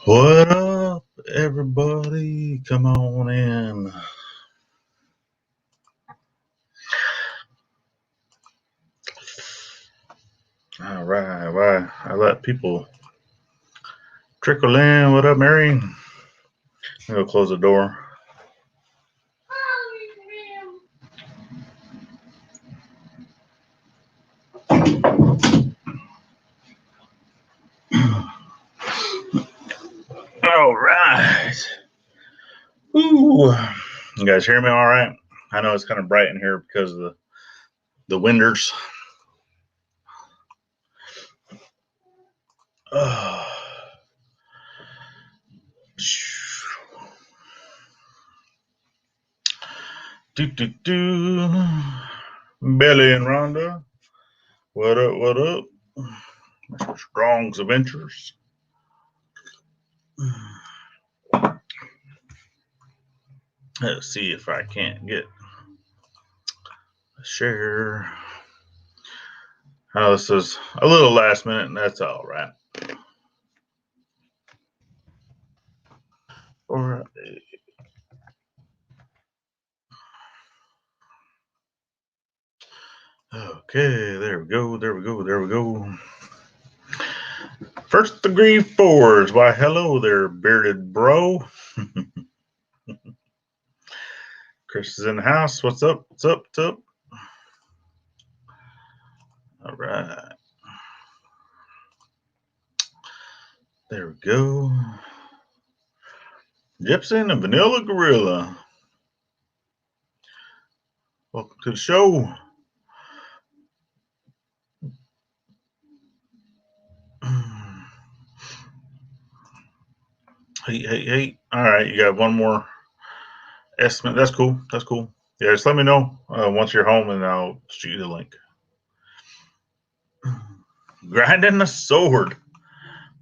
What up, everybody? Come on in. All right. I let people trickle in. What up, Mary? I'm gonna close the door. All right. Ooh. You guys hear me all right? I know it's kind of bright in here because of the winders. Oh. Do. Belly and Rhonda. What up? Mr. Strong's Adventures. Let's see if I can't get a share. Oh, this is a little last minute, and that's all right. All right. Okay, there we go. First degree fours. Why, hello there, bearded bro. Chris is in the house. What's up? All right. There we go. Gypsy and Vanilla Gorilla. Welcome to the show. Hey. All right, you got one more estimate. That's cool. Yeah, just let me know once you're home, and I'll shoot you the link. Grinding the sword.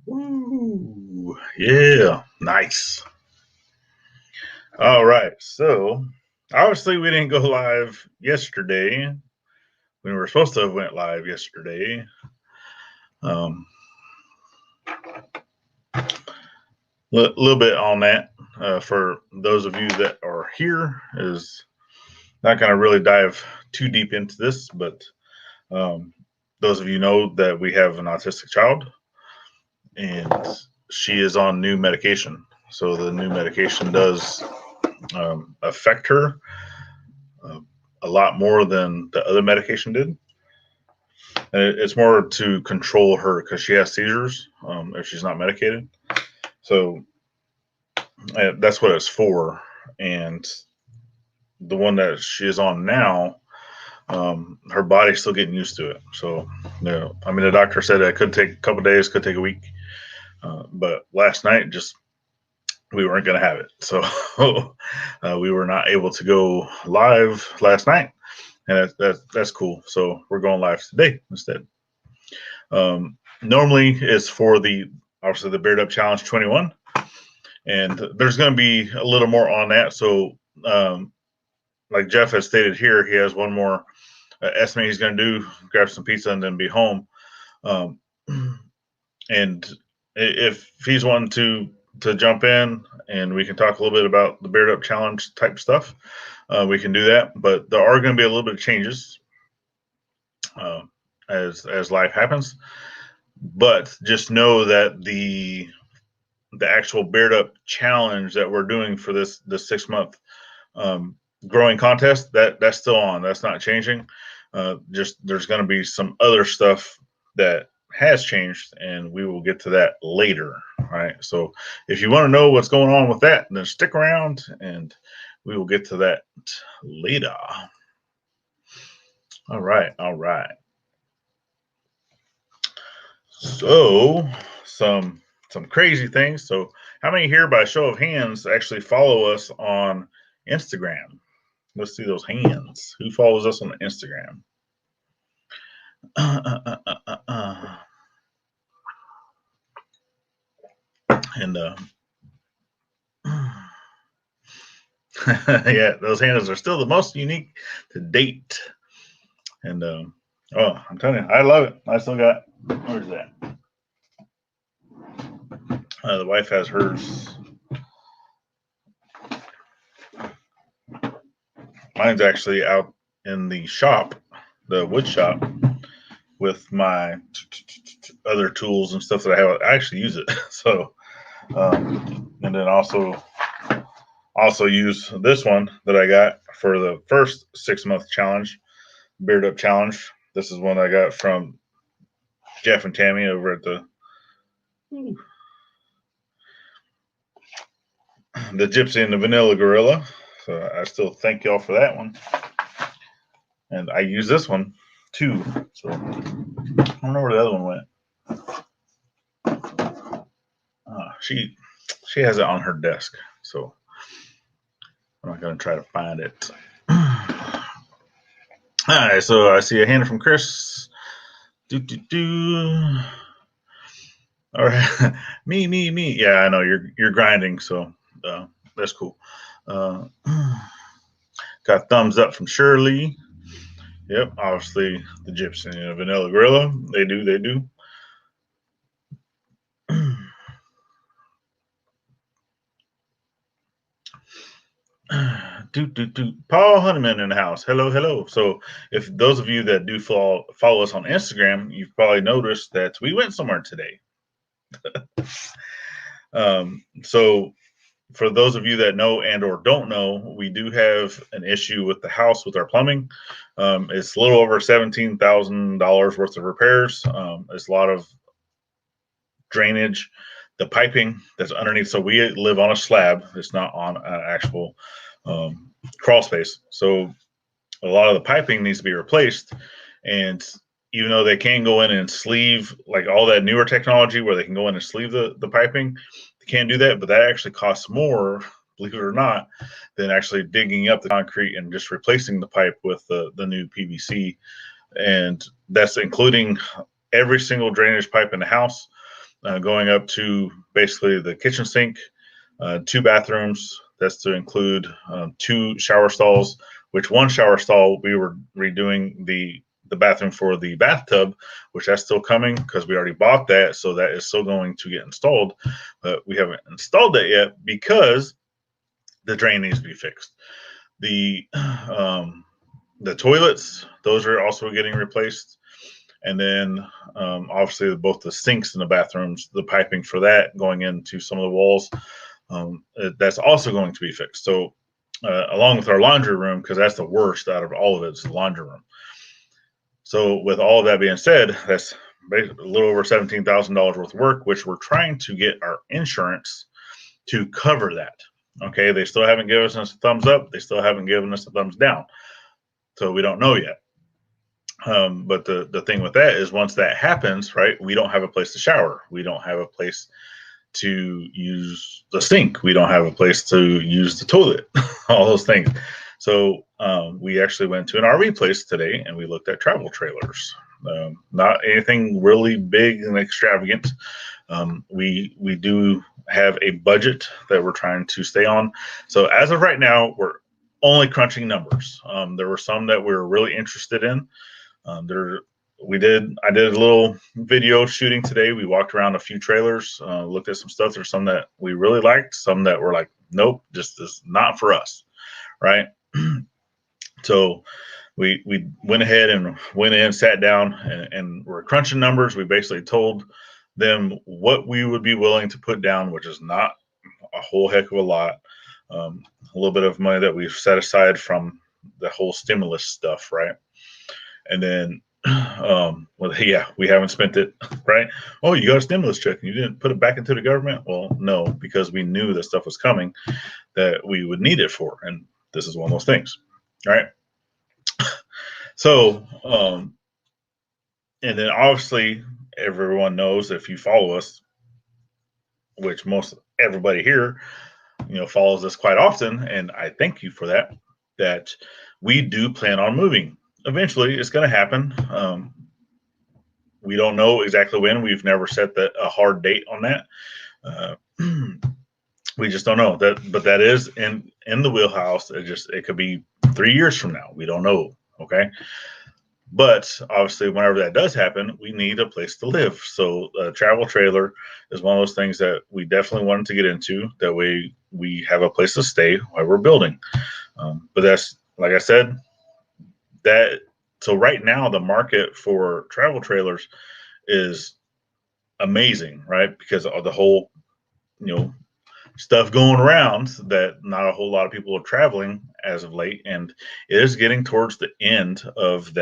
Woo. Yeah, nice. All right, so obviously we didn't go live yesterday. We were supposed to have went live yesterday. Little bit on that for those of you that are here is not going to really dive too deep into this, but those of you know that we have an autistic child, and she is on new medication. So the new medication does affect her a lot more than the other medication did. And it's more to control her because she has seizures if she's not medicated. So that's what it's for. And the one that she is on now, her body's still getting used to it. So, I mean, the doctor said it could take a couple days, could take a week. But last night, we weren't going to have it. So we were not able to go live last night. And that's cool. So we're going live today instead. Normally it's for obviously the Beard Up Challenge 21. And there's going to be a little more on that. So like Jeff has stated here, he has one more estimate he's going to do, grab some pizza and then be home. And if he's wanting to jump in and we can talk a little bit about the Beard Up Challenge type stuff, we can do that. But there are going to be a little bit of changes as life happens. But just know that the actual Beard Up Challenge that we're doing for this 6-month growing contest, that's still on. That's not changing. Just there's going to be some other stuff that has changed, and we will get to that later. All right. So if you want to know what's going on with that, then stick around, and we will get to that later. All right. So some crazy things. So how many here by show of hands actually follow us on Instagram? Let's see those hands. Who follows us on Instagram? And yeah, those handles are still the most unique to date. And oh, I'm telling you, I love it. I still got, where's that? The wife has hers. Mine's actually out in the shop, the wood shop, with my other tools and stuff that I have. I actually use it. So, and then also use this one that I got for the first 6-month challenge, Beard Up Challenge. This is one I got from Jeff and Tammy over at the Gypsy and the Vanilla Gorilla. So I still thank y'all for that one. And I use this one too. So I don't know where the other one went. She has it on her desk. So I'm not going to try to find it. All right, so I see a hand from Chris. All right, me. Yeah, I know you're grinding, so that's cool. Got thumbs up from Shirley. Yep, obviously the Gypsy and Vanilla Gorilla. They do. Paul Honeyman in the house. Hello. So if those of you that do follow us on Instagram, you've probably noticed that we went somewhere today. So for those of you that know and or don't know, we do have an issue with the house with our plumbing. It's a little over $17,000 worth of repairs. It's a lot of drainage, the piping that's underneath. So we live on a slab. It's not on an actual crawl space. So a lot of the piping needs to be replaced. And even though they can go in and sleeve, like all that newer technology where they can go in and sleeve the piping, they can't do that. But that actually costs more, believe it or not, than actually digging up the concrete and just replacing the pipe with the new PVC. And that's including every single drainage pipe in the house, going up to basically the kitchen sink, 2 bathrooms. That's to include 2 shower stalls, which one shower stall we were redoing the bathroom for the bathtub, which that's still coming because we already bought that. So that is still going to get installed, but we haven't installed that yet because the drain needs to be fixed. The toilets, those are also getting replaced. And then obviously both the sinks in the bathrooms, the piping for that going into some of the walls, that's also going to be fixed. So along with our laundry room, because that's the worst out of all of it, is the laundry room. So with all of that being said, that's basically a little over $17,000 worth of work, which we're trying to get our insurance to cover that. Okay, they still haven't given us a thumbs up. They still haven't given us a thumbs down. So we don't know yet. But the thing with that is once that happens, right, we don't have a place to shower. We don't have a place to use the sink. We don't have a place to use the toilet, all those things. So we actually went to an RV place today and we looked at travel trailers. Not anything really big and extravagant. We do have a budget that we're trying to stay on. So as of right now, we're only crunching numbers. There were some that we were really interested in. I did a little video shooting today. We walked around a few trailers, looked at some stuff. There's some that we really liked, some that were like, nope, just is not for us, right? So we went ahead and went in, sat down, and we're crunching numbers. We basically told them what we would be willing to put down, which is not a whole heck of a lot. A little bit of money that we've set aside from the whole stimulus stuff, right? And then, we haven't spent it, right? Oh, you got a stimulus check and you didn't put it back into the government? Well, no, because we knew that stuff was coming that we would need it for. And this is one of those things, right? So, and then obviously everyone knows if you follow us, which most everybody here, follows us quite often. And I thank you for that, that we do plan on moving. Eventually it's going to happen. We don't know exactly when. We've never set a hard date on that. We just don't know that, but that is in the wheelhouse. It could be 3 years from now. We don't know. Okay. But obviously, whenever that does happen, we need a place to live. So a travel trailer is one of those things that we definitely wanted to get into. That way we have a place to stay while we're building. But that's, like I said, that so right now the market for travel trailers is amazing, right? Because of the whole, you know, stuff going around that not a whole lot of people are traveling as of late, and it is getting towards the end of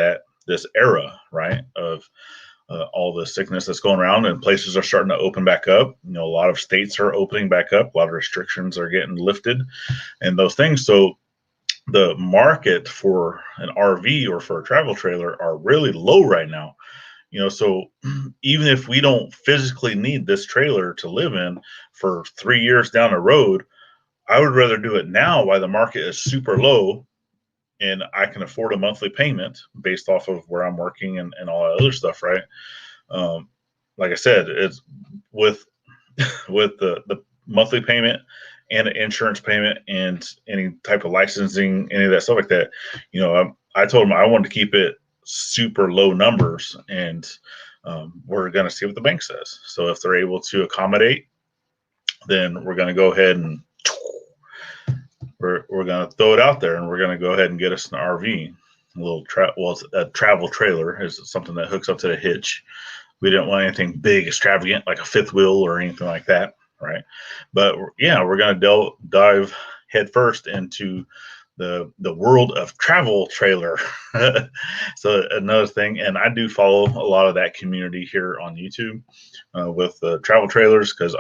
this era, right? Of all the sickness that's going around, and places are starting to open back up. You know, a lot of states are opening back up. A lot of restrictions are getting lifted, and those things. So the market for an RV or for a travel trailer are really low right now. You know, so even if we don't physically need this trailer to live in for 3 years down the road, I would rather do it now while the market is super low and I can afford a monthly payment based off of where I'm working and all that other stuff, right? Um, like I said, it's with the monthly payment and the insurance payment and any type of licensing, any of that stuff like that. You know, I told them I wanted to keep it super low numbers, and we're going to see what the bank says. So if they're able to accommodate, then we're going to go ahead and we're going to throw it out there, and we're going to go ahead and get us an RV. It's a travel trailer is something that hooks up to the hitch. We didn't want anything big, extravagant, like a fifth wheel or anything like that, right? But yeah, we're going to dive headfirst into the world of travel trailer. So another thing, and I do follow a lot of that community here on YouTube with travel trailers, because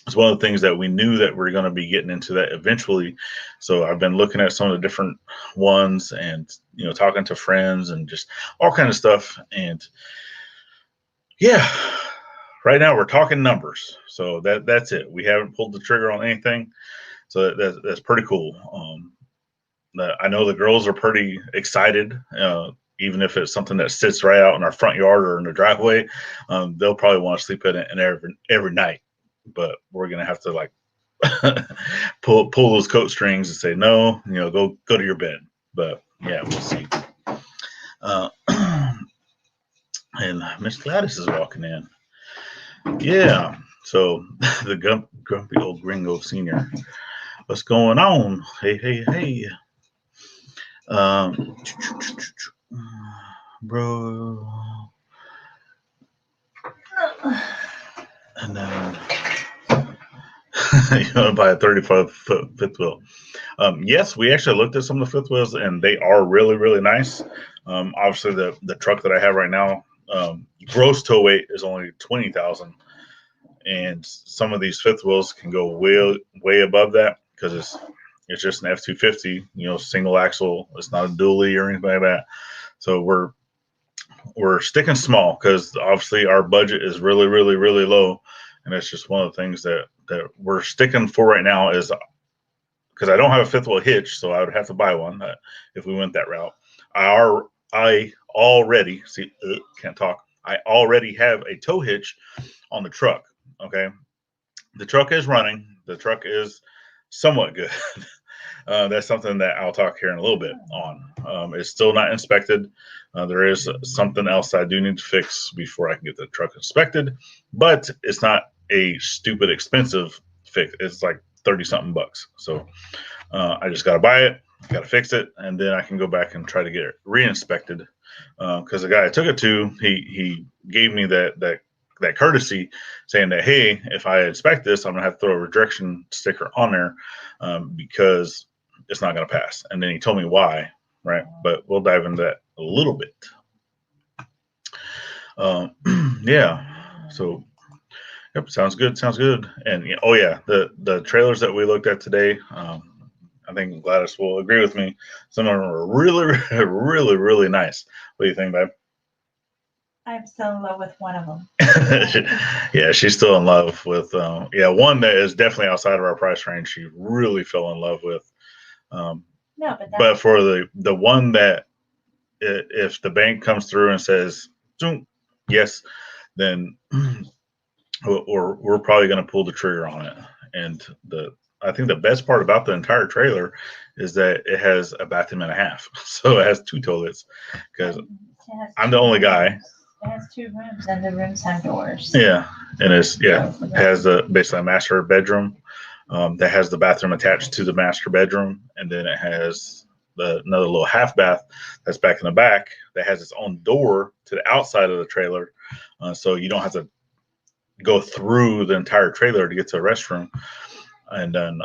it's one of the things that we knew that we're going to be getting into that eventually. So I've been looking at some of the different ones, and you know, talking to friends and just all kind of stuff. And yeah, right now we're talking numbers. So that's it. We haven't pulled the trigger on anything. So that's pretty cool. I know the girls are pretty excited. Even if it's something that sits right out in our front yard or in the driveway, they'll probably want to sleep in it every night. But we're gonna have to like pull those coat strings and say no. You know, go to your bed. But yeah, we'll see. And Miss Gladys is walking in. Yeah. So the grumpy old gringo senior. What's going on? Hey. Um, bro. And then you want to buy a 35-foot fifth wheel. Yes, we actually looked at some of the fifth wheels, and they are really, really nice. Obviously, the truck that I have right now, gross tow weight is only 20,000, and some of these fifth wheels can go way above that, because it's just an F-250, you know, single axle. It's not a dually or anything like that. So we're sticking small, because obviously our budget is really, really, really low, and it's just one of the things that we're sticking for right now, is because I don't have a fifth wheel hitch, so I would have to buy one if we went that route. I already can't talk. I already have a tow hitch on the truck. Okay, the truck is running. The truck is somewhat good. That's something that I'll talk here in a little bit on. It's still not inspected. There is something else I do need to fix before I can get the truck inspected, but it's not a stupid expensive fix. It's like 30 something bucks. So I just got to buy it, got to fix it, and then I can go back and try to get it re-inspected. Because the guy I took it to, he gave me that courtesy, saying that, hey, if I inspect this, I'm gonna have to throw a rejection sticker on there, because it's not gonna pass. And then he told me why, right? But we'll dive into that a little bit. Yeah. So, yep, sounds good. And oh yeah, the trailers that we looked at today, I think Gladys will agree with me. Some of them are really, really, really nice. What do you think, babe? I'm still in love with one of them. Yeah, she's still in love with one that is definitely outside of our price range. She really fell in love with. No, but for the one that if the bank comes through and says yes, then we're probably going to pull the trigger on it. And I think the best part about the entire trailer is that it has a bathroom and a half. So it has 2 toilets because I'm the only guy. It has 2 rooms, and the rooms have doors. Yeah, and it has basically a master bedroom that has the bathroom attached to the master bedroom, and then it has another little half bath that's back in the back that has its own door to the outside of the trailer, so you don't have to go through the entire trailer to get to the restroom. And then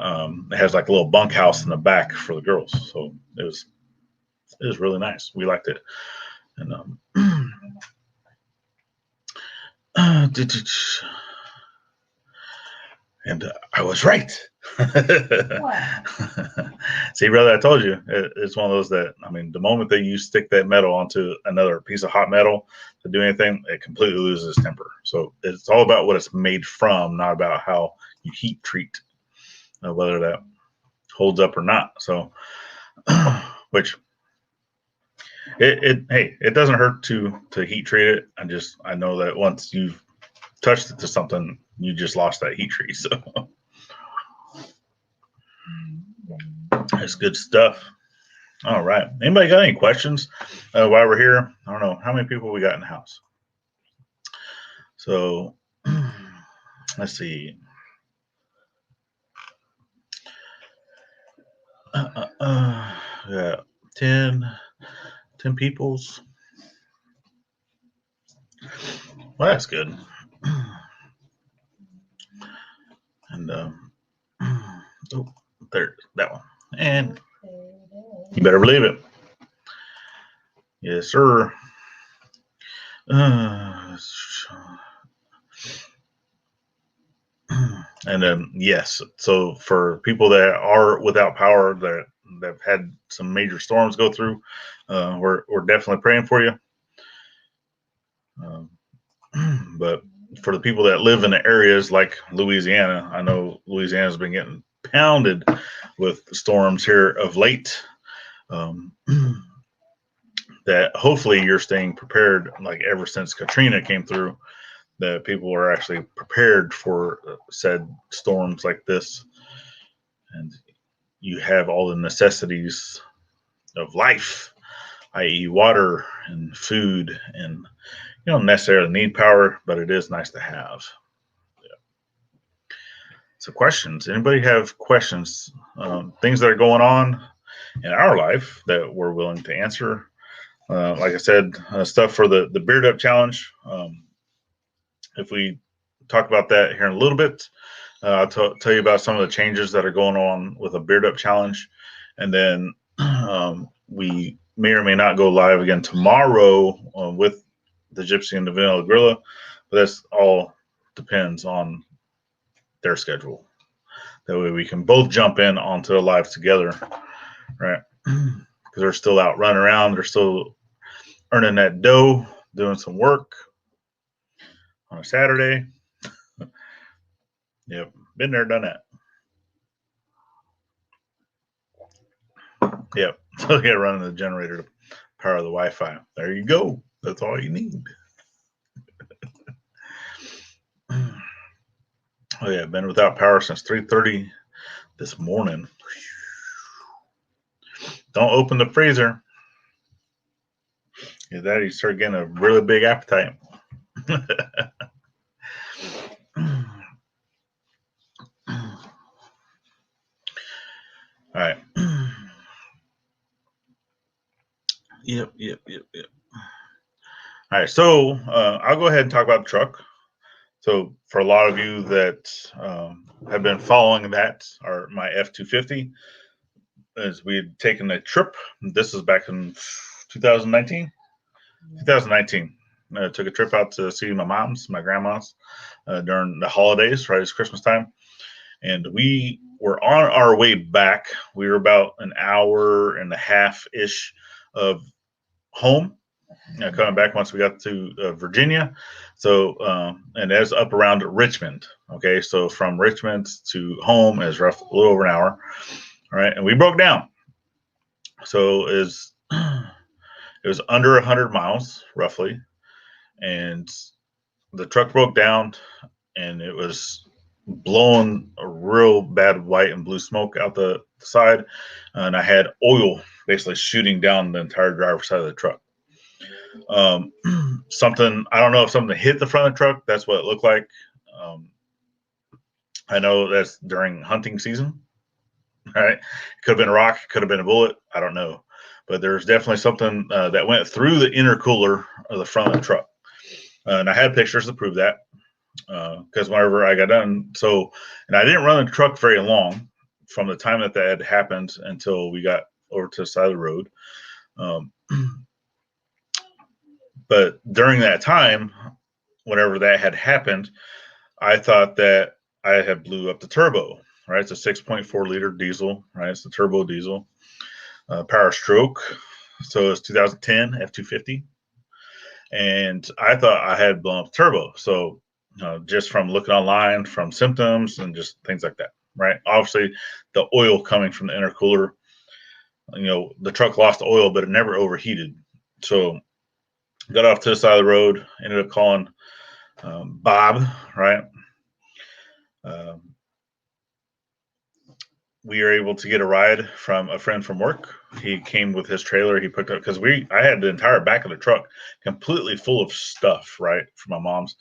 it has like a little bunkhouse in the back for the girls. So it was really nice. We liked it. And and I was right. See, brother, I told you, it's one of those that, I mean, the moment that you stick that metal onto another piece of hot metal to do anything, it completely loses its temper. So it's all about what it's made from, not about how you heat treat, whether that holds up or not. So, which it doesn't hurt to heat treat it. I know that once you've touched it to something, you just lost that heat treat. So that's good stuff. All right. Anybody got any questions while we're here? I don't know how many people we got in the house. So let's see. Yeah, 10 peoples. Well, that's good. And oh, there, that one. And you better believe it. Yes, sir. And then yes, so for people that are without power, that have had some major storms go through, we're definitely praying for you. But for the people that live in the areas like Louisiana, I know Louisiana's been getting pounded with storms here of late. That hopefully you're staying prepared, like ever since Katrina came through, that people are actually prepared for said storms like this, and you have all the necessities of life, i.e. water and food, and you don't necessarily need power, but it is nice to have. Yeah. So questions, anybody have questions, things that are going on in our life that we're willing to answer? Like I said, stuff for the Beard Up Challenge. If we talk about that here in a little bit, I'll tell you about some of the changes that are going on with a Beard Up Challenge. And then we may or may not go live again tomorrow with the Gypsy and the Vanilla Gorilla. But that's all depends on their schedule. That way we can both jump in onto the live together, right? Because they're still out running around. They're still earning that dough, doing some work on a Saturday. Yep, been there, done that. Yep, so yeah, running the generator to power the Wi-Fi. There you go. That's all you need. Oh yeah, been without power since 3:30 this morning. Don't open the freezer. Yeah, that you start getting a really big appetite. All right. Yep. All right, so I'll go ahead and talk about the truck. So for a lot of you that have been following that, are my F-250, as we had taken a trip. This is back in 2019. 2019. Took a trip out to see my grandma's during the holidays, right as Christmas time. And we were on our way back. We were about an hour and a half-ish of home. Coming back once we got to Virginia. So, and that's up around Richmond. Okay, so from Richmond to home is roughly a little over an hour. All right, and we broke down. So it was under 100 miles roughly, and the truck broke down, and it was blowing a real bad white and blue smoke out the side, and I had oil basically shooting down the entire driver's side of the truck. Something, I don't know if something hit the front of the truck. That's what it looked like. Um, I know that's during hunting season, right? It could have been a rock, could have been a bullet. I don't know, but there's definitely something that went through the intercooler of the front of the truck, and I had pictures to prove that. Because whenever I got done, and I didn't run the truck very long from the time that had happened until we got over to the side of the road. Um, but during that time, whenever that had happened, I thought that I had blew up the turbo, right? It's a 6.4 liter diesel, right? It's the turbo diesel, power stroke. So it's 2010 F250. And I thought I had blown up the turbo. So just from looking online, from symptoms and just things like that, right? Obviously, the oil coming from the intercooler, the truck lost oil, but it never overheated. So got off to the side of the road, ended up calling Bob, right? We were able to get a ride from a friend from work. He came with his trailer. He picked up, because I had the entire back of the truck completely full of stuff, right, for my mom's.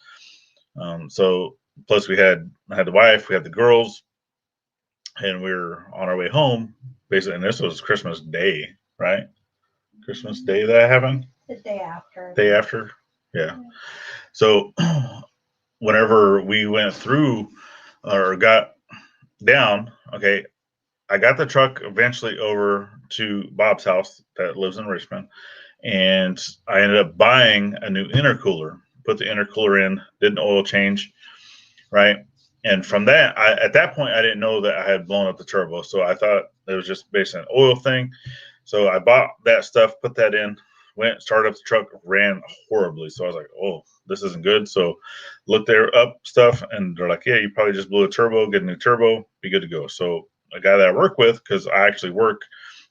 So plus I had the wife, we had the girls, and we were on our way home basically. And this was Christmas Day, right? Christmas Day that happened. The day after. Day after, yeah. So whenever we went through or got down, okay, I got the truck eventually over to Bob's house that lives in Richmond, and I ended up buying a new intercooler. Put the intercooler in, did an oil change, right? And from that, at that point, I didn't know that I had blown up the turbo, so I thought it was just basically an oil thing. So I bought that stuff, put that in, went, started up the truck, ran horribly. So I was like, oh, this isn't good. So looked there up stuff, and they're like, yeah, you probably just blew a turbo, get a new turbo, be good to go. So a guy that I work with, because I actually work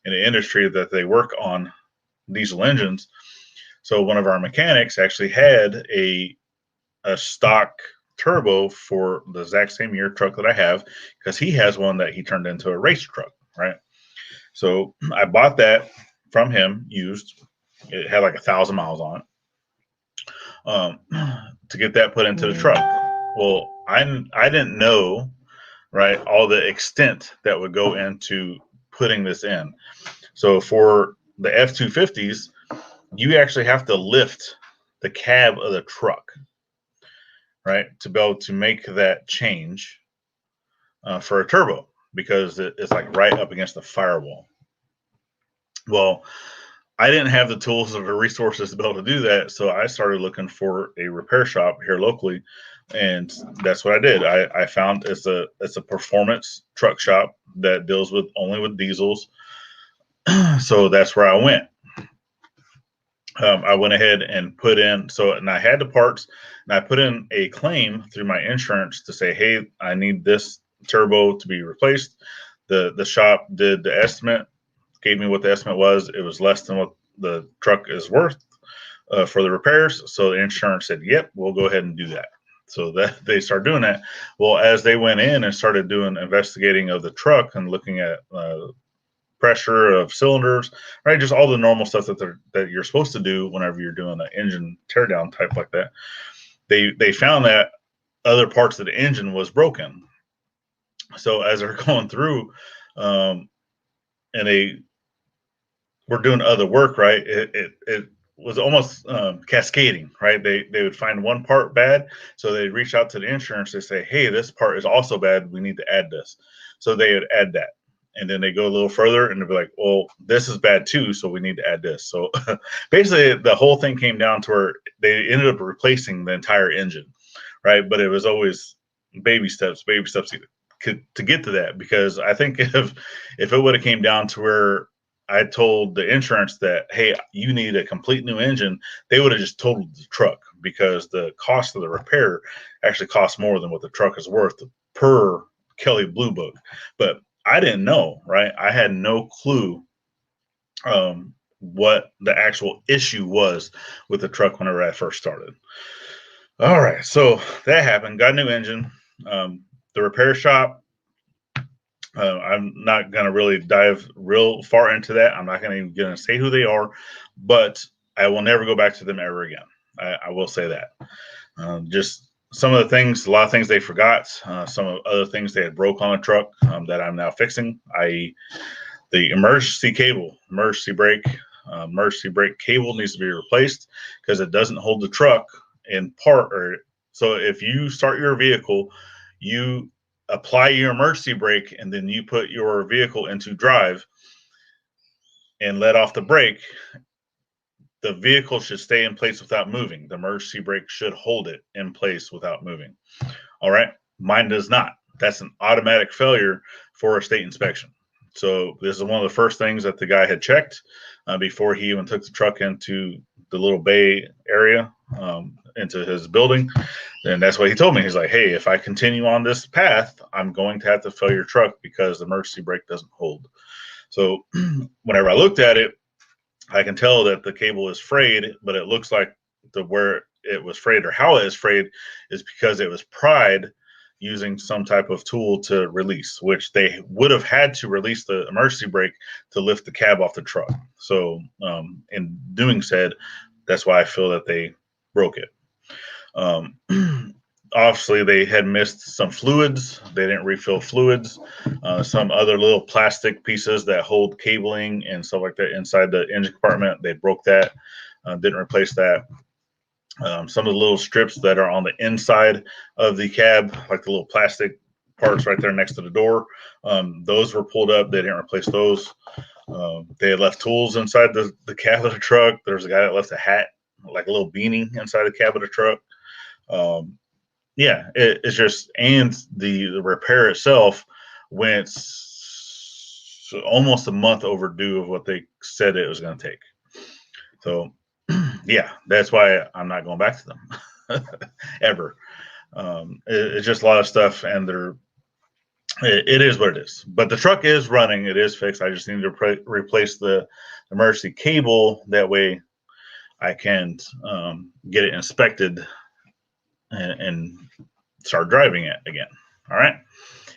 in an industry that they work on diesel engines. So one of our mechanics actually had a stock turbo for the exact same year truck that I have, because he has one that he turned into a race truck, right? So I bought that from him used. It had like 1,000 miles on it, to get that put into the truck. Well, I didn't know, right, all the extent that would go into putting this in. So for the F250s, you actually have to lift the cab of the truck, right, to be able to make that change for a turbo, because it's like right up against the firewall. Well, I didn't have the tools or the resources to be able to do that, so I started looking for a repair shop here locally, and that's what I did. I found it's a performance truck shop that deals only with diesels, so that's where I went. I went ahead and put in, and I had the parts, and I put in a claim through my insurance to say, hey, I need this turbo to be replaced. The shop did the estimate, gave me what the estimate was. It was less than what the truck is worth for the repairs. So the insurance said, yep, we'll go ahead and do that. So that they started doing that. Well, as they went in and started doing investigating of the truck and looking at pressure of cylinders, right? Just all the normal stuff that you're supposed to do whenever you're doing an engine teardown type like that. They found that other parts of the engine was broken. So as they're going through, and they were doing other work, right? It was almost cascading, right? They would find one part bad, so they'd reach out to the insurance. They say, hey, this part is also bad. We need to add this. So they would add that. And then they go a little further and they'd be like, well, this is bad too, so we need to add this. So basically, the whole thing came down to where they ended up replacing the entire engine, right? But it was always baby steps to get to that. Because I think if it would have came down to where I told the insurance that, hey, you need a complete new engine, they would have just totaled the truck, because the cost of the repair actually costs more than what the truck is worth per Kelly Blue Book. But I didn't know, right? I had no clue what the actual issue was with the truck whenever I first started. All right, so that happened. Got a new engine. The repair shop, I'm not going to really dive real far into that. I'm not going to say who they are, but I will never go back to them ever again. I will say that. Just some of the things, a lot of things they forgot, some of other things they had broke on the truck that I'm now fixing, i.e. the emergency cable, emergency brake cable needs to be replaced because it doesn't hold the truck in part. Or so if you start your vehicle, you apply your emergency brake and then you put your vehicle into drive and let off the brake, the vehicle should stay in place without moving. The emergency brake should hold it in place without moving. All right. Mine does not. That's an automatic failure for a state inspection. So this is one of the first things that the guy had checked before he even took the truck into the little bay area, into his building. And that's what he told me. He's like, hey, if I continue on this path, I'm going to have to fail your truck because the emergency brake doesn't hold. So whenever I looked at it, I can tell that the cable is frayed, but it looks like where it was frayed or how it is frayed is because it was pried using some type of tool to release, which they would have had to release the emergency brake to lift the cab off the truck. So in doing said, that's why I feel that they broke it. Obviously, they had missed some fluids. They didn't refill fluids. Some other little plastic pieces that hold cabling and stuff like that inside the engine compartment, they broke that. Didn't replace that. Some of the little strips that are on the inside of the cab, like the little plastic parts right there next to the door, those were pulled up. They didn't replace those. They had left tools inside the cab of the truck. There's a guy that left a hat, like a little beanie inside the cab of the truck. Yeah, it's just, and the repair itself went almost a month overdue of what they said it was going to take. So, yeah, that's why I'm not going back to them ever. It's just a lot of stuff, and it is what it is. But the truck is running; it is fixed. I just need to replace the emergency cable. That way, I can get it inspected and start driving it again. All right.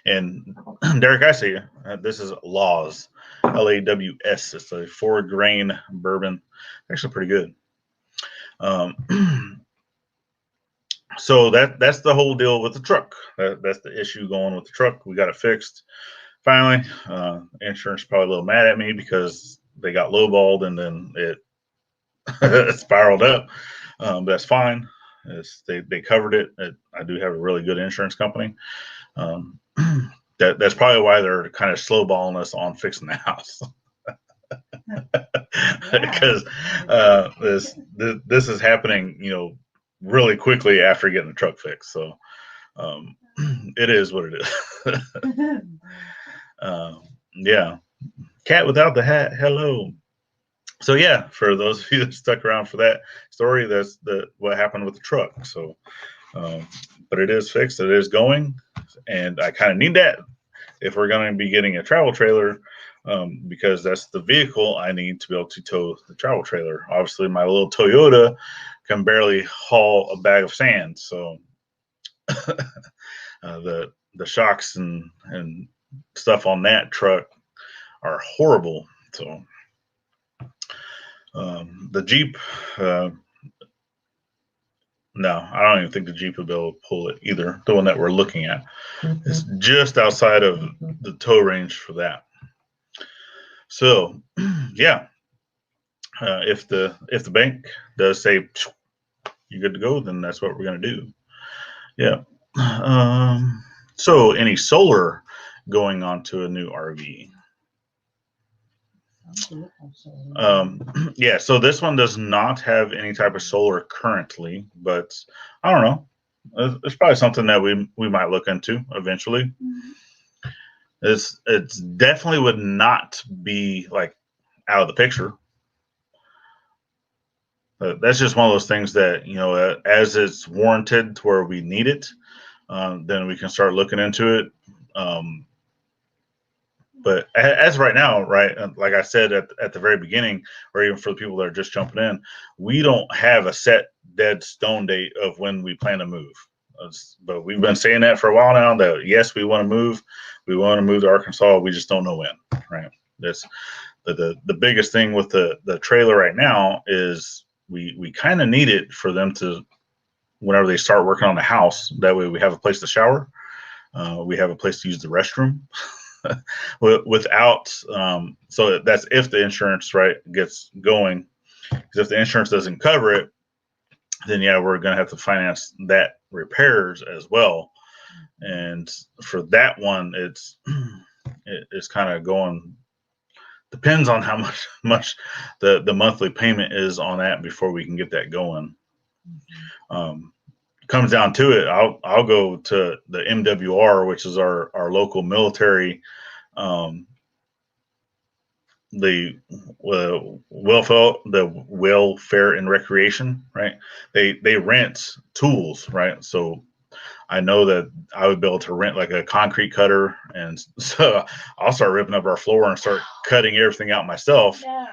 And Derek, I see you. This is Laws, Laws. It's a 4-grain bourbon. Actually, pretty good. So that's the whole deal with the truck. That's the issue going with the truck. We got it fixed finally. Insurance is probably a little mad at me because they got lowballed and then it spiraled up. But that's fine. They covered it. I do have a really good insurance company. That's probably why they're kind of slowballing us on fixing the house. Because this is happening, really quickly after getting the truck fixed. So it is what it is. Yeah, cat without the hat. Hello. So yeah, for those of you that stuck around for that story, that's what happened with the truck. So, but it is fixed. It is going, and I kind of need that if we're going to be getting a travel trailer, because that's the vehicle I need to be able to tow the travel trailer. Obviously, my little Toyota can barely haul a bag of sand, so the shocks and stuff on that truck are horrible. So. The Jeep, no, I don't even think the Jeep would be able to pull it either. The one that we're looking at is just outside of the tow range for that. So, yeah, if the bank does say you're good to go, then that's what we're going to do. Yeah. So, any solar going onto a new RV? Yeah, so this one does not have any type of solar currently, but I don't know. It's probably something that we might look into eventually. It's definitely would not be like out of the picture. That's just one of those things that, as it's warranted to where we need it, then we can start looking into it. But as right now, right, like I said at the very beginning, or even for the people that are just jumping in, we don't have a set dead stone date of when we plan to move. But we've been saying that for a while now. That yes, we want to move. We want to move to Arkansas. We just don't know when. Right. That's the biggest thing with the trailer right now is we kind of need it for them to whenever they start working on the house. That way we have a place to shower. We have a place to use the restroom. Without so that's if the insurance gets going. Because if the insurance doesn't cover it, then yeah, we're going to have to finance that repairs as well. And for that one, it's kind of going, depends on how much the monthly payment is on that before we can get that going. Comes down to it, I'll go to the MWR, which is our local military, the welfare and recreation, right? They rent tools, right? So I know that I would be able to rent like a concrete cutter, and so I'll start ripping up our floor and start cutting everything out myself. No.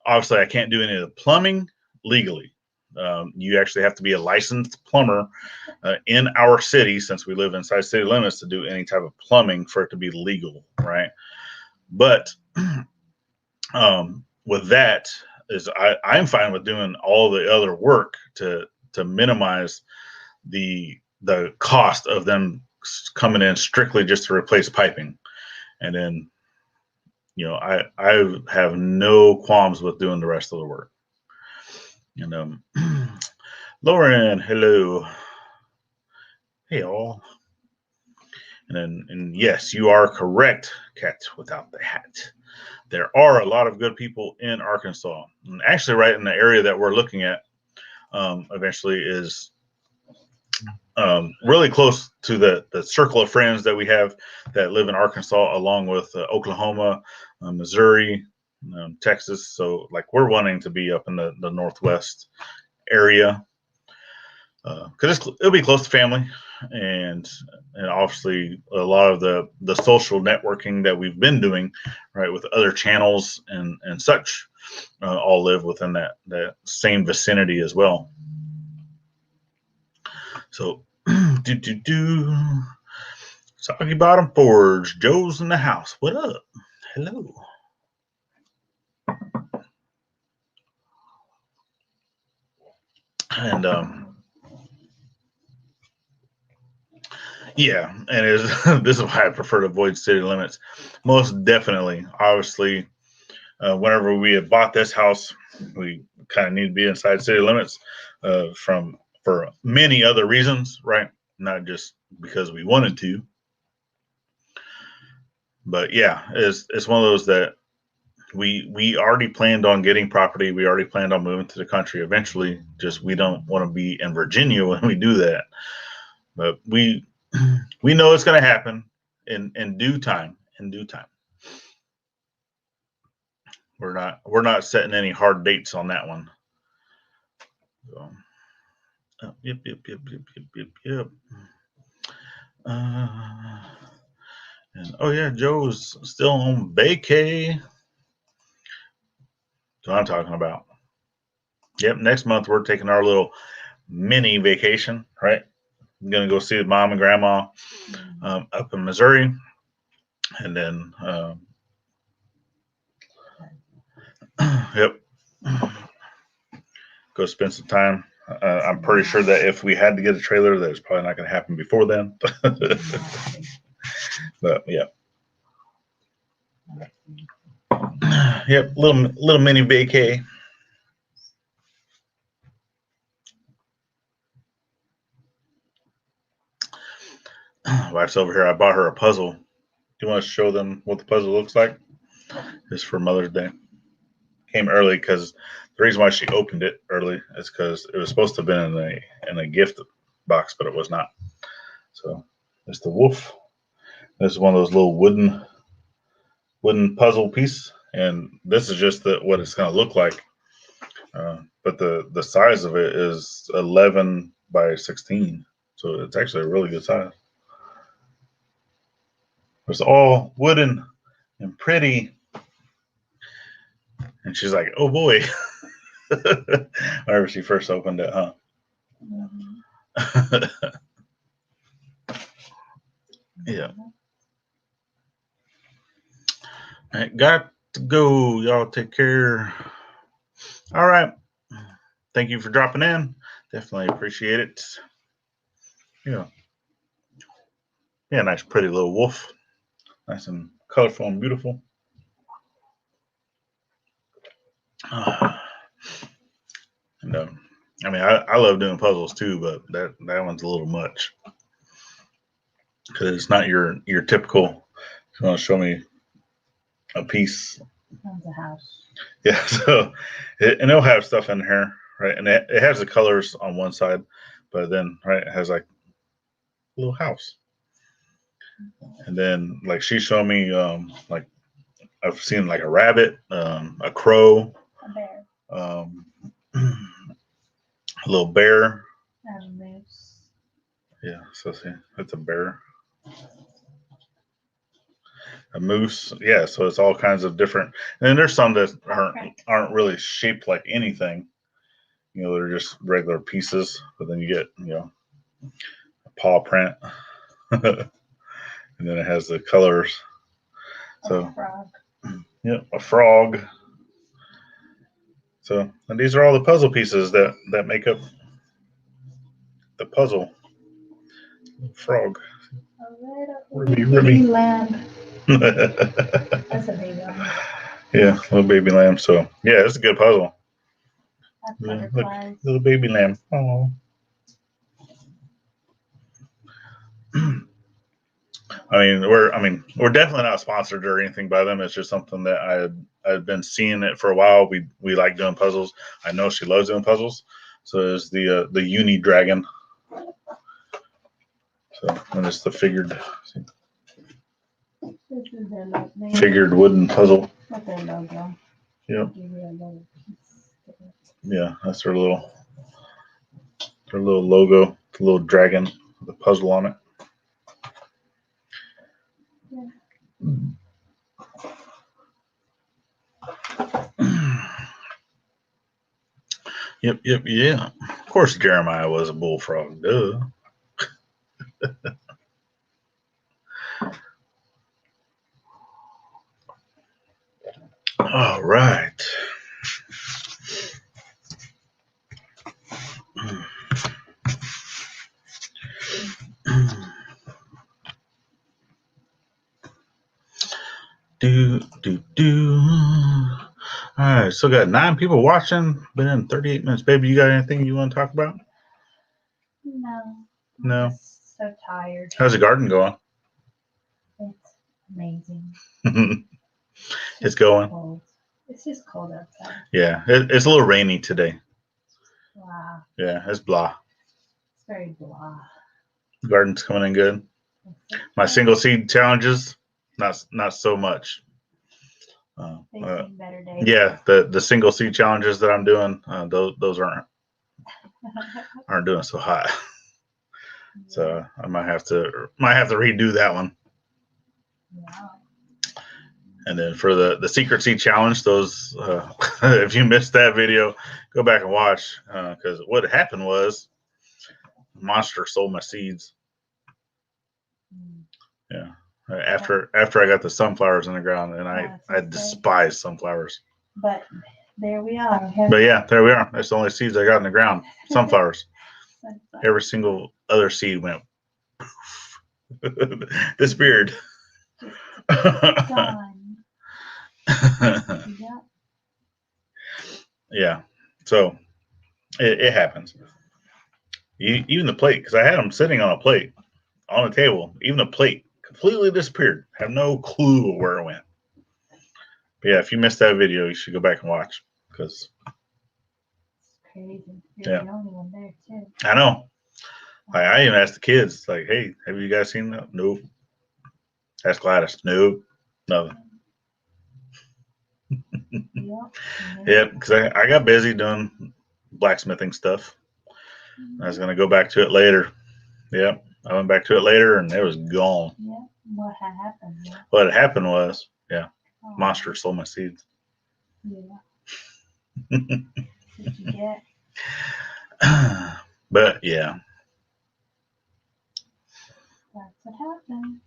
Obviously, I can't do any of the plumbing legally. You actually have to be a licensed plumber in our city, since we live inside city limits, to do any type of plumbing for it to be legal, right? But with that is I'm fine with doing all the other work to minimize the cost of them coming in strictly just to replace piping. And then, I have no qualms with doing the rest of the work. And Lauren, hello. Hey all. And yes, you are correct, Cat without the hat. There are a lot of good people in Arkansas. And actually, right in the area that we're looking at eventually is really close to the circle of friends that we have that live in Arkansas, along with Oklahoma, Missouri, Texas. So like we're wanting to be up in the Northwest area because it'll be close to family, and obviously a lot of the social networking that we've been doing, right, with other channels and such, all live within that same vicinity as well. So Soggy Bottom Forge, Joe's in the house. What up? Hello. And yeah, and this is why I prefer to avoid city limits. Most definitely. Obviously, whenever we had bought this house, we kind of need to be inside city limits for many other reasons, right? Not just because we wanted to. But yeah, it's one of those that we already planned on getting property. We already planned on moving to the country eventually. Just we don't want to be in Virginia when we do that. But we know it's going to happen in due time. In due time. We're not setting any hard dates on that one. So, yep. And oh yeah, Joe's still on vacay. That's what I'm talking about. Yep, next month we're taking our little mini vacation, right? I'm gonna go see mom and grandma up in Missouri, and then yep, go spend some time. I'm pretty sure that if we had to get a trailer, that it's probably not going to happen before then. But yeah, yep, little mini vacay. Wife's over here. I bought her a puzzle. Do you want to show them what the puzzle looks like? It's for Mother's Day. Came early because the reason why she opened it early is because it was supposed to have been in a gift box, but it was not. So it's the wolf. This is one of those little wooden puzzle piece, and this is just what it's going to look like. But the size of it is 11 by 16, so it's actually a really good size. It's all wooden and pretty. And she's like, oh boy. Whenever she first opened it, huh? Mm-hmm. Yeah. I got to go. Y'all take care. All right. Thank you for dropping in. Definitely appreciate it. Yeah. Yeah, nice pretty little wolf. Nice and colorful and beautiful. And, I mean, I love doing puzzles too, but that one's a little much because it's not your typical. You want to show me a piece? That's a house. Yeah. So, and it'll have stuff in here, right? And it has the colors on one side, but then right, it has like a little house. And then like she showed me like I've seen like a rabbit, a crow, A bear. A little bear. And a moose. Yeah, so see, that's a bear. A moose. Yeah, so it's all kinds of different. And then there's some that aren't really shaped like anything. You know, they're just regular pieces. But then you get a paw print, and then it has the colors. So A frog. yeah, a frog. So and these are all the puzzle pieces that make up the puzzle. Frog. A Ribby, little ribby. lamb. That's a baby lamb. Yeah, little baby lamb. So yeah, it's a good puzzle. That's Yeah, look, butterflies. little baby lamb. Oh. We're definitely not sponsored or anything by them. It's just something that I've been seeing it for a while. We like doing puzzles. I know she loves doing puzzles. So it's the uni dragon. So and it's the figured wooden puzzle. With their logo. Yep. Yeah, that's their little logo, the little dragon, the puzzle on it. Yep, yeah. Of course, Jeremiah was a bullfrog. Duh. All right. Do. All right, so got 9 people watching. Been in 38 minutes. Baby, you got anything you want to talk about? No. No. I'm just so tired. How's the garden going? It's amazing. It's going. Cold. It's just cold outside. Yeah, it's a little rainy today. Blah. Yeah, it's blah. It's very blah. Garden's coming in good. My single seed challenges, not so much. They've seen better days. Yeah, the single seed challenges that I'm doing, those aren't doing so hot. So I might have to redo that one. Yeah. And then for the secret seed challenge, those if you missed that video, go back and watch because what happened was monster stole my seeds. Yeah. After I got the sunflowers in the ground, and I despise sunflowers. But there we are. But yeah, there we are. That's the only seeds I got in the ground. Sunflowers. Every single other seed went poof. Disappeared. Gone. Yeah. So it happens. Even the plate, because I had them sitting on a plate on a table. Even the plate completely disappeared. Have no clue where it went. But yeah, if you missed that video, you should go back and watch because it's crazy. You're the only one there too. I know. I even asked the kids, like, "Hey, have you guys seen that?" Nope. Ask Gladys. Nope. Nothing. Yep. Because I got busy doing blacksmithing stuff. I was gonna go back to it later. Yep. I went back to it later, and it was gone. Yeah. What had happened? Yeah. What happened was, monster stole my seeds. Yeah. What you get? But yeah. That's what happens.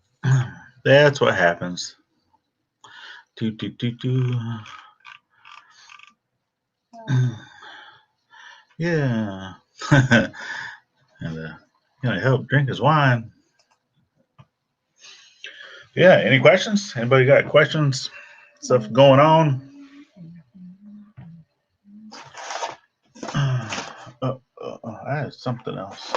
That's what happens. Do, do, do, do. Yeah. And help drink his wine. Yeah. Any questions? Anybody got questions? Stuff going on? I had something else.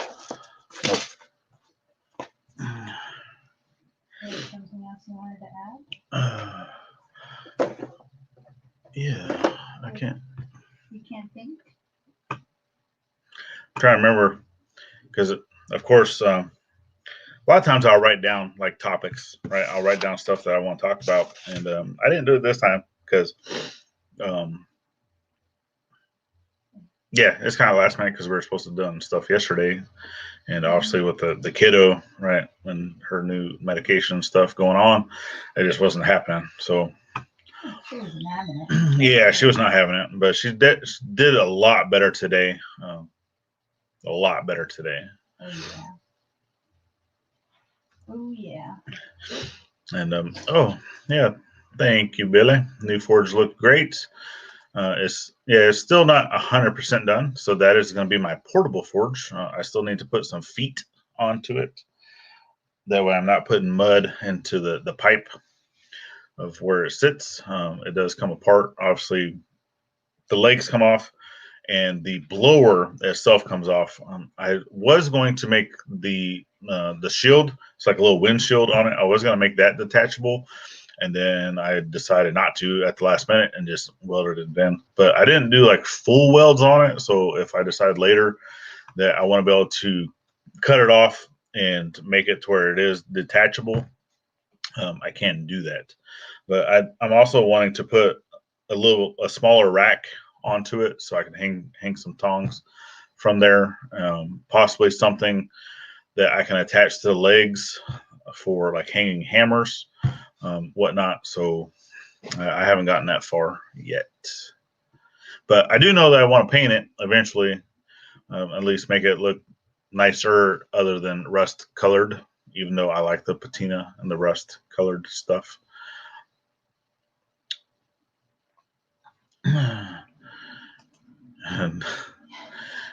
There's something else you wanted to add? Yeah, I can't. You can't think? I'm trying to remember because, of course, a lot of times I'll write down like topics, right? I'll write down stuff that I want to talk about, and I didn't do it this time because, yeah, it's kind of last minute because we were supposed to have done stuff yesterday, and obviously with the kiddo, right, and her new medication stuff going on, it just wasn't happening. So She wasn't having it. yeah, she was not having it, but she did a lot better today. A lot better today. Oh yeah. Oh yeah. And oh yeah, thank you, Billy. New forge looked great. It's still not 100% done, so that is going to be my portable forge. I still need to put some feet onto it. That way, I'm not putting mud into the pipe of where it sits. It does come apart. Obviously, the legs come off, and the blower itself comes off. I was going to make the shield. It's like a little windshield on it. I was going to make that detachable, and then I decided not to at the last minute and just welded it in. But I didn't do like full welds on it. So if I decide later that I want to be able to cut it off and make it to where it is detachable, I can do that. But I'm also wanting to put a smaller rack onto it so I can hang some tongs from there. Possibly something that I can attach to the legs for like hanging hammers, whatnot. So I haven't gotten that far yet. But I do know that I want to paint it eventually, at least make it look nicer other than rust colored, even though I like the patina and the rust colored stuff.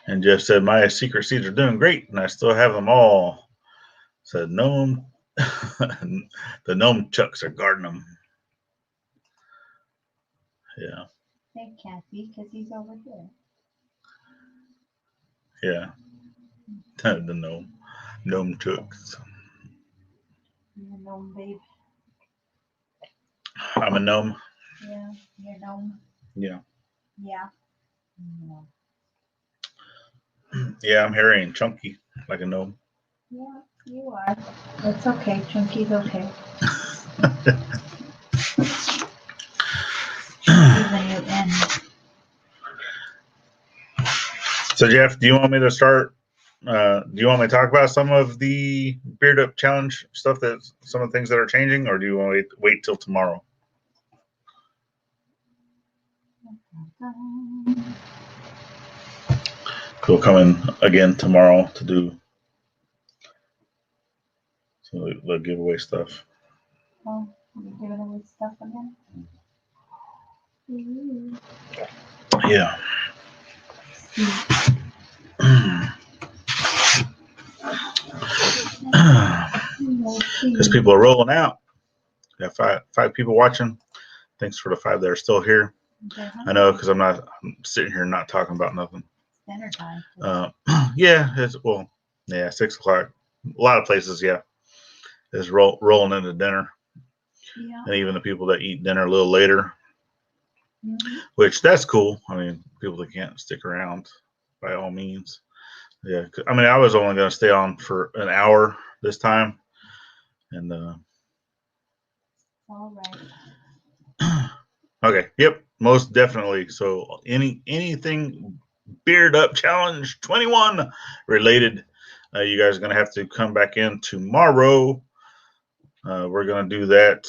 And Jeff said, my secret seeds are doing great, and I still have them all. Said, gnome, the gnome chucks are guarding them. Yeah. They can't be because he's over here. Yeah. The gnome chucks. You're a gnome, babe. I'm a gnome. Yeah, you're a gnome. Yeah. Yeah. Yeah, I'm hairy and chunky like a gnome. Yeah, you are. That's okay. Chunky's okay. Chunky's a new end. So Jeff, do you want me to start? Do you want me to talk about some of the Beard Up Challenge stuff, some of the things that are changing, or do you want to wait till tomorrow? We'll come in again tomorrow to do some of the giveaway stuff. Oh, you're giving away stuff again? Yeah. Because people are rolling out. We have five people watching. Thanks for the 5 that are still here. I know, because I'm sitting here not talking about nothing. Dinner time. Yeah, 6 o'clock. A lot of places, yeah, is rolling into dinner. Yeah. And even the people that eat dinner a little later, Mm-hmm. which that's cool. I mean, people that can't stick around, by all means. Yeah, I mean, I was only going to stay on for an hour this time, and All right. okay, yep, most definitely. So anything Beard Up Challenge 21 related, you guys are going to have to come back in tomorrow. We're going to do that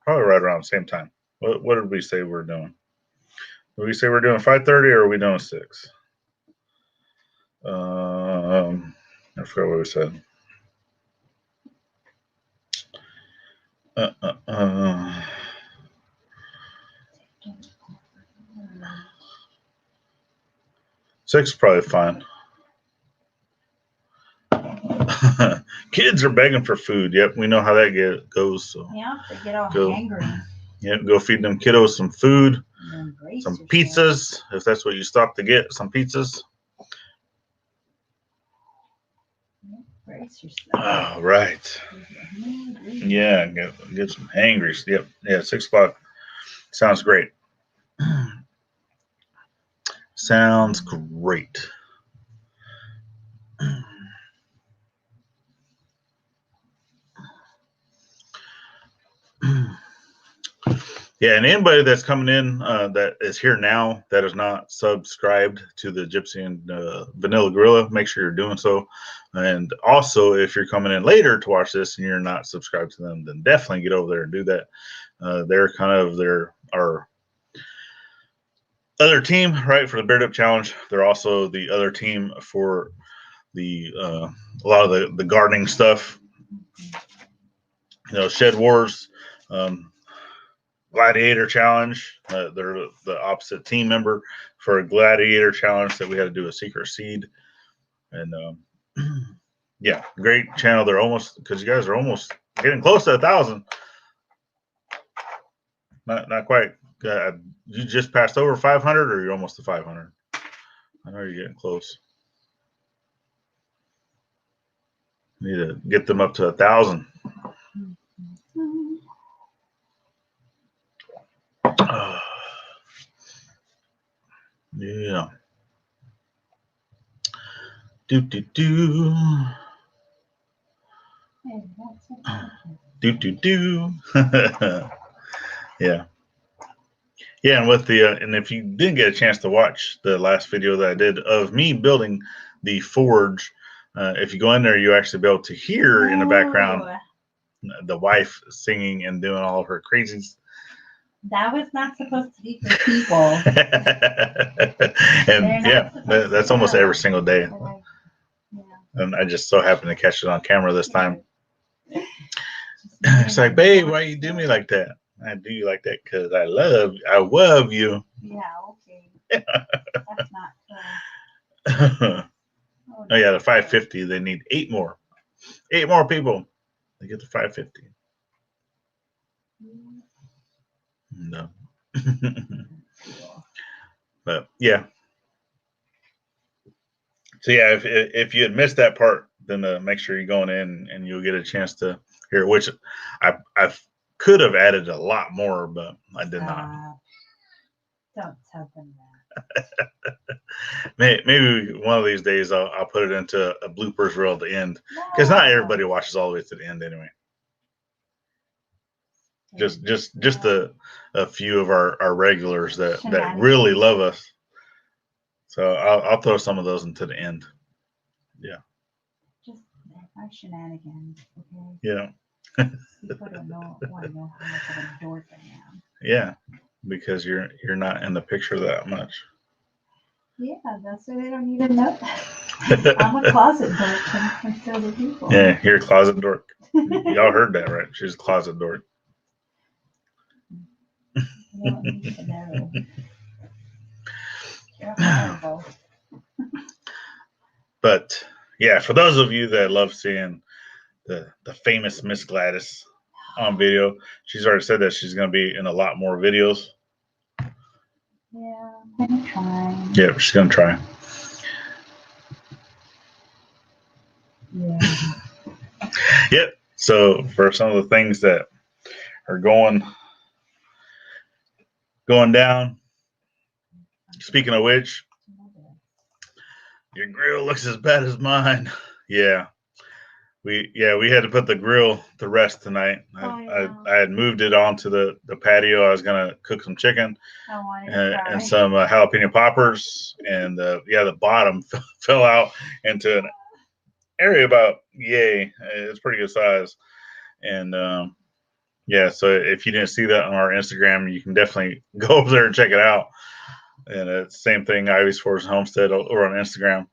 probably right around the same time. What did we say we're doing? Did we say we're doing 5:30 or are we doing 6? I forgot what we said. Uh, uh, uh. 6 is probably fine. Kids are begging for food. Yep, we know how that goes. So Yeah, they get all go. hangry. Yep, go feed them kiddos some food, Embrace some yourself. pizzas, if that's what you stop to get, some pizzas. Embrace yourself. All right. Yeah, get some hangries. Yep. Yeah, 6 o'clock. Sounds great. Sounds great. Yeah, and anybody that's coming in that is here now that is not subscribed to the Gypsy and Vanilla Gorilla, make sure you're doing so. And also, if you're coming in later to watch this and you're not subscribed to them, then definitely get over there and do that. They're kind of our other team, right, for the Beard Up Challenge. They're also the other team for the a lot of the gardening stuff. Shed Wars. Gladiator Challenge. They're the opposite team member for a Gladiator Challenge that we had to do a secret seed. And yeah, great channel. They're almost, because you guys are almost getting close to 1,000. Not quite. You just passed over 500, or you're almost to 500? I know you're getting close. Need to get them up to 1,000. Yeah. Do. Do. Yeah. Yeah, and with the and if you didn't get a chance to watch the last video that I did of me building the forge, if you go in there, you actually be able to hear in the background the wife singing and doing all of her crazies. That was not supposed to be for people. And yeah, that's almost every single day. Yeah. And I just so happened to catch it on camera this time. It's like, babe, why you do me like that? I do you like that because I love you. Yeah, okay. That's not fair. Oh yeah, the 550. They need 8 more. 8 more people. They get the 550. No. But yeah. So yeah, if you had missed that part, then make sure you're going in and you'll get a chance to hear, which I could have added a lot more, but I did not. Don't tell them that. Maybe one of these days I'll put it into a bloopers reel at the end, because not everybody watches all the way to the end anyway. Just a few of our regulars that really love us. So I'll throw some of those into the end. Yeah. Just our shenanigans, okay? Yeah. People don't want to know how much of a dork I am. Yeah, because you're not in the picture that much. Yeah, that's why they don't even know that. I'm a closet dork compared to other people. Yeah, you're a closet dork. Y'all heard that, right? She's a closet dork. You don't need to know. You're horrible. But yeah, for those of you that love seeing the famous Miss Gladys on video, she's already said that she's going to be in a lot more videos. Yeah, I'm going to try. Yeah, she's going to try. Yeah. Yep. So for some of the things that are going down, speaking of which, your grill looks as bad as mine. Yeah. We had to put the grill to rest tonight. I had moved it onto the patio. I was gonna cook some chicken and some jalapeno poppers, and the bottom fell out into an area about it's pretty good size. And so if you didn't see that on our Instagram, you can definitely go over there and check it out. And it's the same thing, Ivy's Forest Homestead over on Instagram.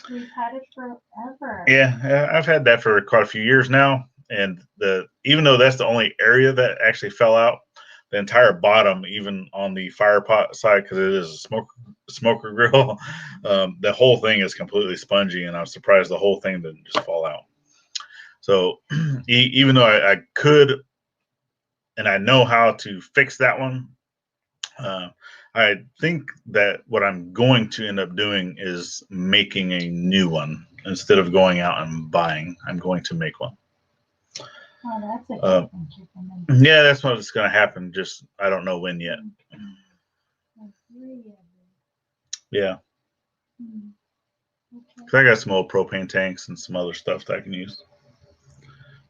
We've had it forever. Yeah, I've had that for quite a few years now, and even though that's the only area that actually fell out, the entire bottom, even on the fire pot side, because it is a smoker grill, the whole thing is completely spongy, and I'm surprised the whole thing didn't just fall out. So even though I could, and I know how to fix that one, I think that what I'm going to end up doing is making a new one instead of going out and buying. I'm going to make one. Oh, that's a good yeah, that's what's going to happen. Just I don't know when yet. Yeah. Okay. I got some old propane tanks and some other stuff that I can use.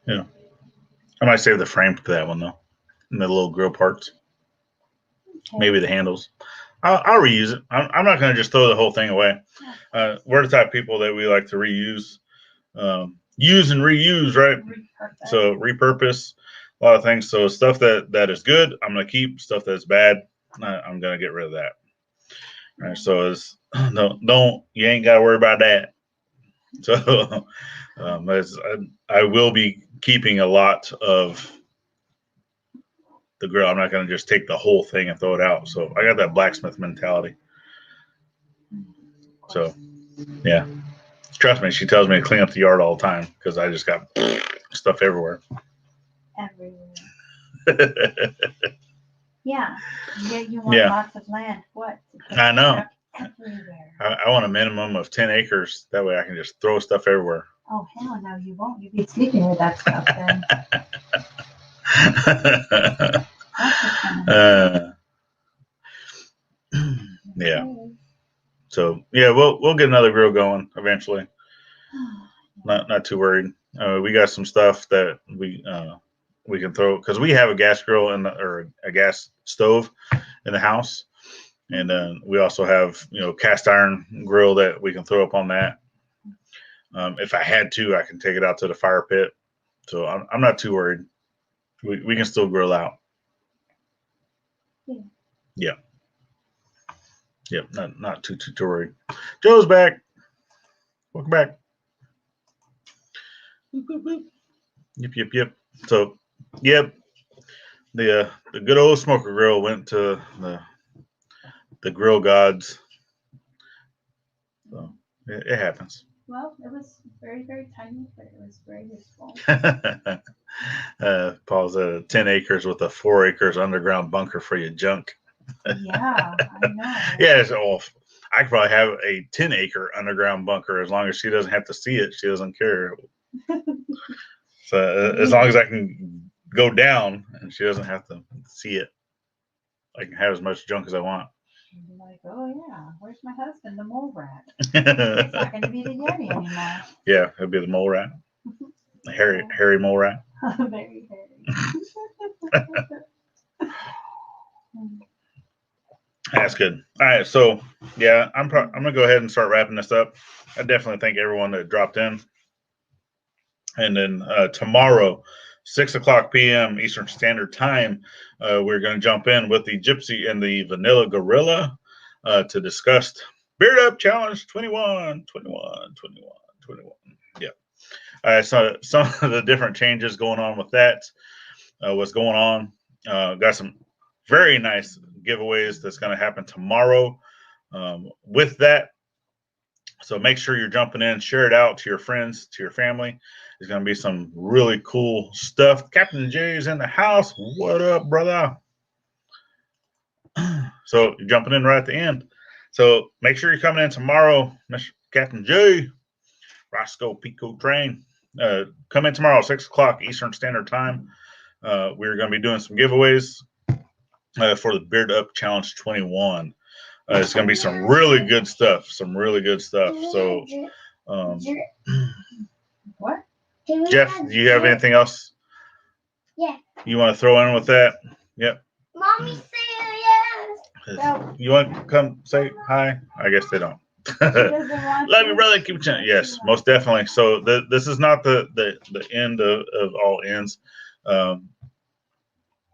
Yeah. I might save the frame for that one though, and the little grill parts. Okay. Maybe the handles. I'll reuse it. I'm not going to just throw the whole thing away. We're the type of people that we like to reuse, use and reuse, right? Repurpose. So repurpose a lot of things. So stuff that is good, I'm going to keep. Stuff that's bad, I'm going to get rid of that. All right. So it's don't you ain't got to worry about that. So I will be keeping a lot of the grill. I'm not going to just take the whole thing and throw it out. So I got that blacksmith mentality. So, yeah. Trust me, she tells me to clean up the yard all the time because I just got stuff everywhere. Yeah. You want lots of land. What? I know. I want a minimum of 10 acres. That way I can just throw stuff everywhere. Oh, hell no, you won't. You'll be sleeping with that stuff then. Yeah. So yeah, we'll get another grill going eventually. Not too worried. We got some stuff that we can throw because we have a gas grill or a gas stove in the house, and then we also have cast iron grill that we can throw up on that. If I had to, I can take it out to the fire pit. So I'm not too worried. We can still grill out. Yeah. Yep, not too worried. Joe's back. Welcome back. Yep. So, yep, the good old smoker grill went to the grill gods. So it happens. Well, it was very, very tiny, but it was very useful. Paul's at 10 acres with a 4 acres underground bunker for your junk. Yeah, I know. Yeah, it's awful. I could probably have a 10-acre underground bunker as long as she doesn't have to see it. She doesn't care. So as long as I can go down and she doesn't have to see it, I can have as much junk as I want. You're like, oh yeah, where's my husband, the mole rat? It's not going to be the Yeti anymore. Yeah, it'll be the mole rat. Hairy mole rat. Very hairy. That's good. All right, so yeah, I'm gonna go ahead and start wrapping this up. I definitely thank everyone that dropped in. And then tomorrow, 6:00 p.m. Eastern Standard Time, we're going to jump in with the Gypsy and the Vanilla Gorilla to discuss Beard Up Challenge 21. Yeah. All right, so some of the different changes going on with that. What's going on? Got some very nice giveaways that's going to happen tomorrow with that. So make sure you're jumping in, share it out to your friends, to your family. There's going to be some really cool stuff. Captain Jay's in the house. What up, brother? So you're jumping in right at the end. So make sure you're coming in tomorrow, Mr. Captain Jay, Roscoe Pico Train. Come in tomorrow, 6:00 Eastern Standard Time. We're going to be doing some giveaways for the Beard Up Challenge 21. It's going to be some really good stuff. So, what? Jeff, do you have anything else? Yeah. You want to throw in with that? Yep. Mommy said yes. You want to come say hi? I guess they don't. Love you, brother. Keep it chin. Yes, most definitely. So this is not the end of all ends.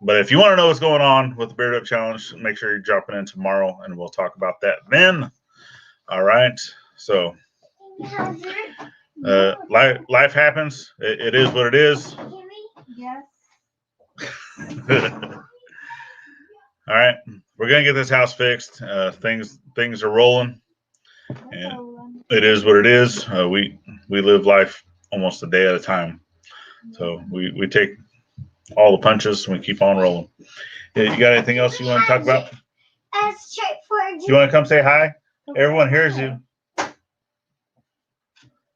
But if you want to know what's going on with the Beard Up Challenge, make sure you're dropping in tomorrow, and we'll talk about that then. All right. So, Life happens. It is what it is. Yes. All right, we're gonna get this house fixed. Things are rolling, and it is what it is. We live life almost a day at a time, so we take all the punches and we keep on rolling. You got anything else you want to talk about? You want to come say hi? Everyone hears you.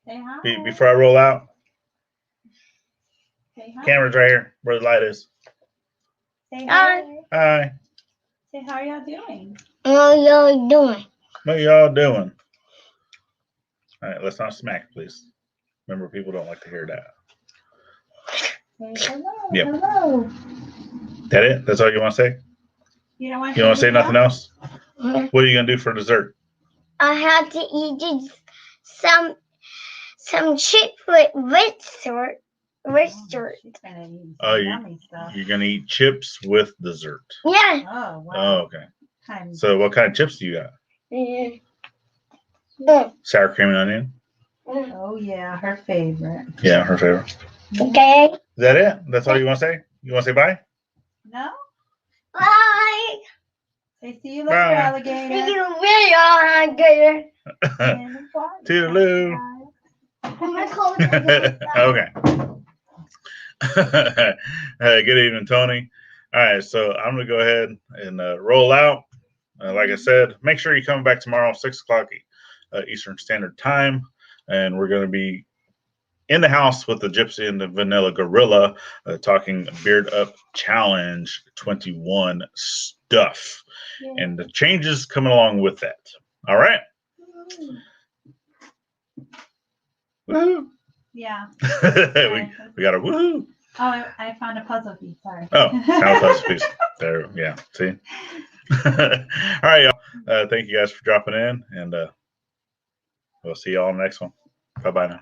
Say hi. Before I roll out, Say hi. camera's right here where the light is. Say hi. Hi. Say how y'all doing. What y'all doing? What y'all doing? All right, let's not smack, please. Remember, people don't like to hear that. Say hello. Yep. Hello. That it? That's all you want to say? You don't want You want to say nothing else? I What are you gonna do for dessert? had to eat some chip with dessert. She's gonna eat Oh, some yummy stuff. You're gonna eat chips with dessert. Yeah. Oh wow. Oh, okay. Kind So, what kind of chips do you got? Sour cream and onion. Oh yeah, her favorite. Yeah, her favorite. Okay. Is that it? That's all you want to say? You want to say bye? No? Bye. Say see you later, Bye. alligator. See you later, alligator. In the water. Toodaloo. I'm gonna call it. Okay. Hey, good evening, Tony. All right, so I'm gonna go ahead and roll out. Like I said, make sure you're coming back tomorrow, 6 o'clock Eastern Standard Time, and we're gonna be in the house with the Gypsy and the Vanilla Gorilla, talking Beard Up Challenge 21 stuff, and the changes coming along with that. All right. Woo! Yeah. we got a woohoo. Oh, I found a puzzle piece. Sorry. Oh, found a puzzle piece. There, yeah. See. All right, y'all. Thank you guys for dropping in, and we'll see y'all on the next one. Bye bye now.